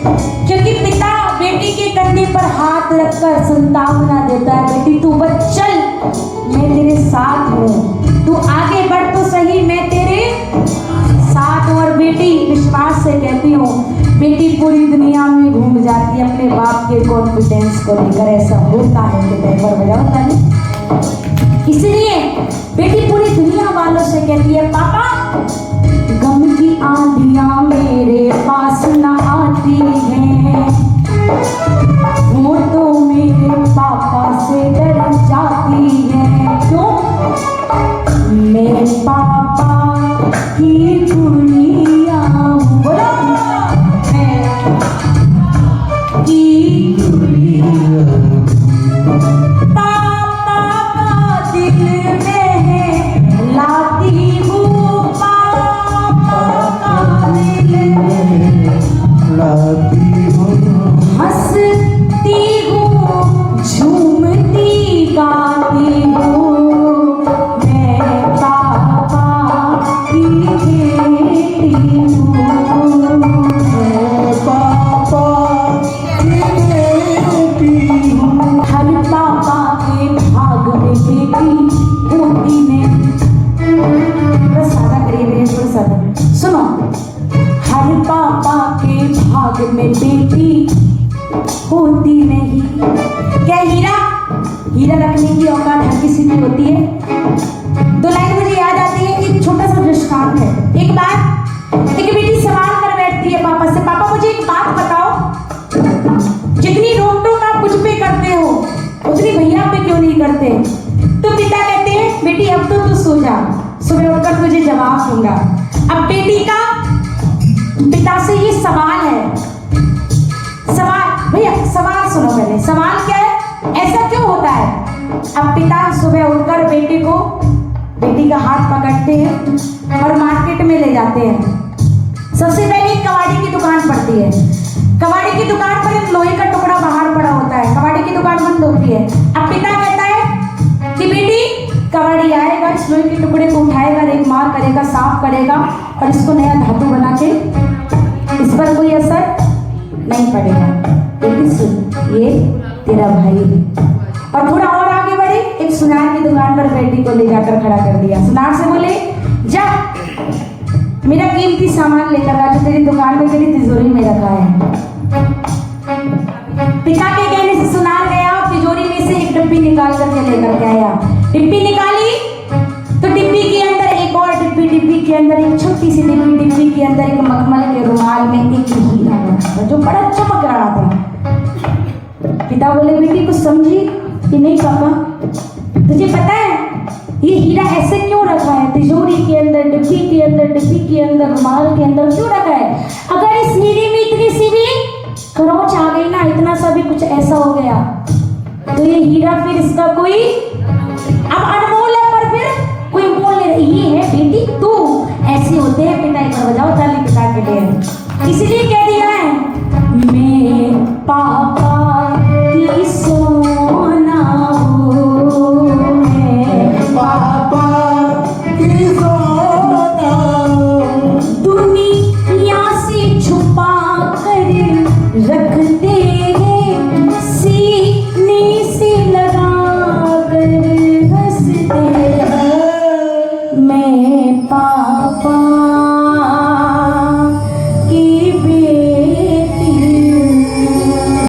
क्योंकि पिता बेटी के कंधे पर हाथ रखकर सांत्वना देता है, बेटी तू बच चल, मैं तेरे साथ हूँ, तू आगे बढ़ तो सही, मैं तेरे साथ हूँ। और बेटी विश्वास से कहती हूँ, बेटी पूरी दुनिया में घूम जाती है अपने बाप के कॉन्फिडेंस को लेकर। ऐसा होता है कि ड्राइवर बजाता है, इसलिए बेटी पूरी दुनिया वालों से कहती है, पापा गम की आंधियां मेरे पास न आती हैं, वो तो मेरे पापा से डर जाती है। क्यों? मेरे पापा की दुनिया, बोलो की दुनिया, पापा का दिल में लाती हूँ, पापा का दिल में लाती हूँ, हंसती हूँ, झूमती गाती हूँ, मैं पापा की बेटी हूँ, मैं पापा की बेटी हूँ। हर पापा के भाग में बेटी होती नहीं, थोड़ा सादा करिए मेरे, थोड़ा सादा सुनो। हर पापा के भाग में बेटी होती नहीं। क्या हीरा रखने की औकात हर किसी की होती है? दो लाइन मुझे याद आती है, एक छोटा सा दृष्टांत है। एक बार एक बेटी सवाल कर बैठती है पापा से, पापा मुझे एक बात बताओ, जितनी रोक टोक आप मुझ पे करते हो उतनी भैया पे क्यों नहीं करते? तो पिता कहते हैं, बेटी अब तो तू सो जा, सुबह उठकर तुझे जवाब दूंगा। अब बेटी का पिता से ये सवाल है, सवाल भैया सवाल सुनो पहले, सवाल क्या है, ऐसा क्यों होता है? अब पिता सुबह उठकर बेटी का हाथ पकड़ते हैं और मार्केट में ले जाते हैं। सबसे पहले एक कबाड़ी की दुकान पड़ती है, कबाड़ी की दुकान पर एक लोहे का टुकड़ा बाहर पड़ा होता है, कबाड़ी की दुकान बंद होती है। अब पिता कहता है कि बेटी कबाड़ी आएगा, इस लोहे के टुकड़े को उठाएगा, एक मार करेगा, साफ करेगा और इसको नया धातु बना के इस पर कोई असर नहीं पड़ेगा। लेकिन सुन, ये तेरा भाई है। और थोड़ा और आगे बढ़े, एक सुनार की दुकान पर बेटी को ले जाकर खड़ा कर दिया। सुनार से बोले, जा मेरा कीमती सामान लेकर आ जो तेरी दुकान में तेरी तिजोरी में रखा है। पिता के कहने से सुनार गया और तिजोरी में से एक डिब्बी निकाल करके लेकर के आया। डिब्बी निकाली तो डिब्बी के अंदर एक और डिब्बी के अंदर एक छोटी सी डिब्बी के अंदर एक मखमल के रुमाल में एक हीरा रखा था जो बड़ा चमक रहा था। पिता बोले, बेटी कुछ समझी कि नहीं पापा? तुझे पता है ये हीरा ऐसे क्यों रखा है? तिजोरी के अंदर, डिब्बी के अंदर, डिब्बी के अंदर, रुमाल के अंदर क्यों रखा है? अगर इस हीरे में इतनी सी भी खरोंच आ गई ना, इतना सा भी कुछ ऐसा हो गया तो ये हीरा फिर इसका कोई अब अनमोल है, पर फिर कोई मोल नहीं। ये है बेटी तू, ऐसे होते हैं पिता। एक बजाओ ताली पिता के लिए, इसलिए कह दिया है मैं पापा